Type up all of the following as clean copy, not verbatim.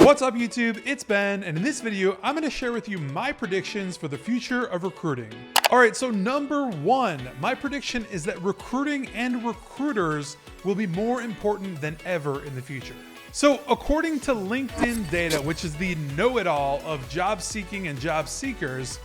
What's up YouTube, it's Ben, and in this video, I'm gonna share with you my predictions for the future of recruiting. All right, so number one, my prediction is that recruiting and recruiters will be more important than ever in the future. So according to LinkedIn data, which is the know-it-all of job seeking and job seekers,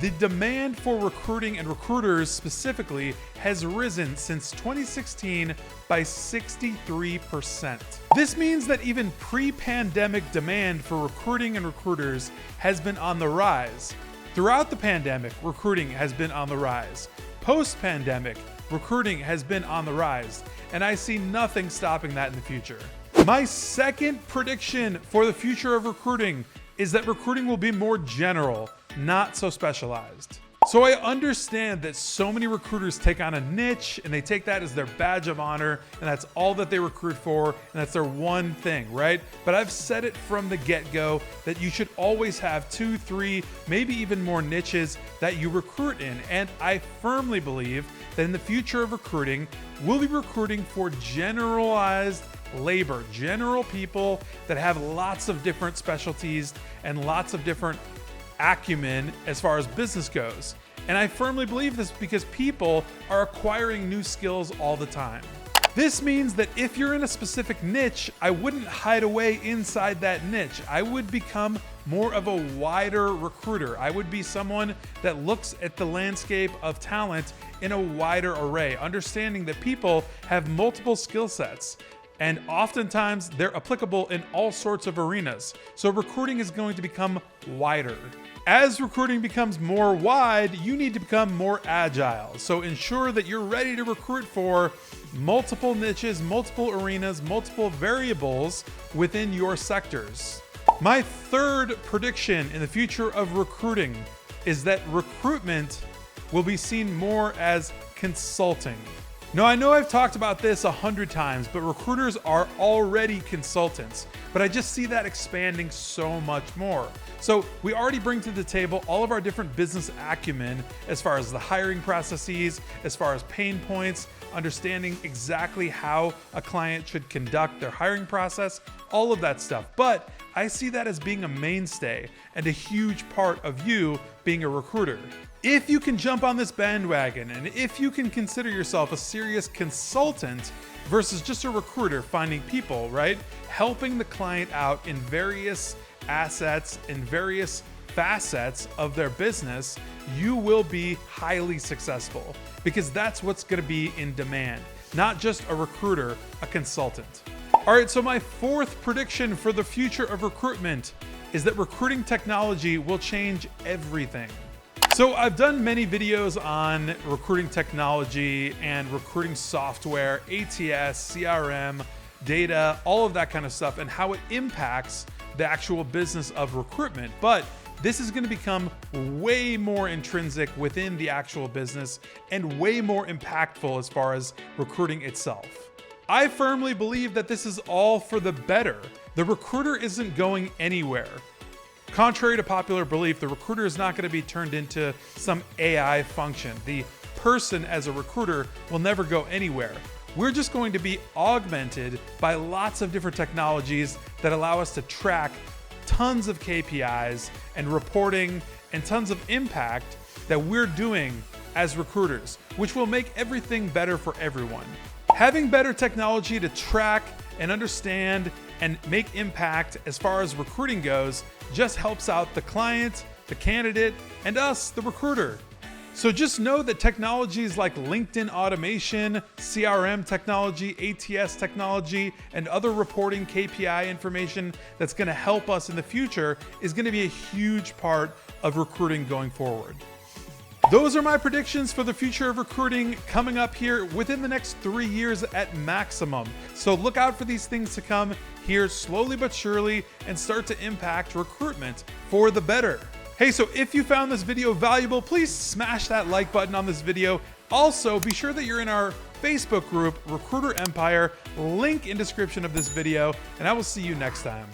the demand for recruiting and recruiters specifically has risen since 2016 by 63%. This means that even pre-pandemic demand for recruiting and recruiters has been on the rise. Throughout the pandemic, recruiting has been on the rise. Post-pandemic, recruiting has been on the rise, and I see nothing stopping that in the future. My second prediction for the future of recruiting is that recruiting will be more general, not so specialized. So I understand that so many recruiters take on a niche and they take that as their badge of honor, and that's all that they recruit for, and that's their one thing, right? But I've said it from the get-go that you should always have 2, 3, maybe even more niches that you recruit in. And I firmly believe that in the future of recruiting, we'll be recruiting for generalized labor, general people that have lots of different specialties and lots of different acumen as far as business goes. And I firmly believe this because people are acquiring new skills all the time. This means that if you're in a specific niche, I wouldn't hide away inside that niche. I would become more of a wider recruiter. I would be someone that looks at the landscape of talent in a wider array, understanding that people have multiple skill sets. And oftentimes they're applicable in all sorts of arenas. So recruiting is going to become wider. As recruiting becomes more wide, you need to become more agile. So ensure that you're ready to recruit for multiple niches, multiple arenas, multiple variables within your sectors. My third prediction in the future of recruiting is that recruitment will be seen more as consulting. Now, I know I've talked about this 100 times, but recruiters are already consultants, but I just see that expanding so much more. So we already bring to the table all of our different business acumen as far as the hiring processes, as far as pain points, understanding exactly how a client should conduct their hiring process, all of that stuff. But I see that as being a mainstay and a huge part of you being a recruiter. If you can jump on this bandwagon, and if you can consider yourself a serious consultant versus just a recruiter finding people, right? Helping the client out in various assets and various facets of their business, you will be highly successful because that's what's going to be in demand, not just a recruiter, a consultant. All right, so my fourth prediction for the future of recruitment is that recruiting technology will change everything. So I've done many videos on recruiting technology and recruiting software, ATS, CRM, data, all of that kind of stuff, and how it impacts the actual business of recruitment. But this is going to become way more intrinsic within the actual business and way more impactful as far as recruiting itself. I firmly believe that this is all for the better. The recruiter isn't going anywhere. Contrary to popular belief, the recruiter is not going to be turned into some AI function. The person as a recruiter will never go anywhere. We're just going to be augmented by lots of different technologies that allow us to track tons of KPIs and reporting and tons of impact that we're doing as recruiters, which will make everything better for everyone. Having better technology to track and understand and make impact as far as recruiting goes just helps out the client, the candidate, and us, the recruiter. So just know that technologies like LinkedIn automation, CRM technology, ATS technology, and other reporting KPI information that's going to help us in the future is going to be a huge part of recruiting going forward. Those are my predictions for the future of recruiting coming up here within the next 3 years at maximum. So look out for these things to come here slowly but surely and start to impact recruitment for the better. Hey, so if you found this video valuable, please smash that like button on this video. Also, be sure that you're in our Facebook group, Recruiter Empire, link in description of this video, and I will see you next time.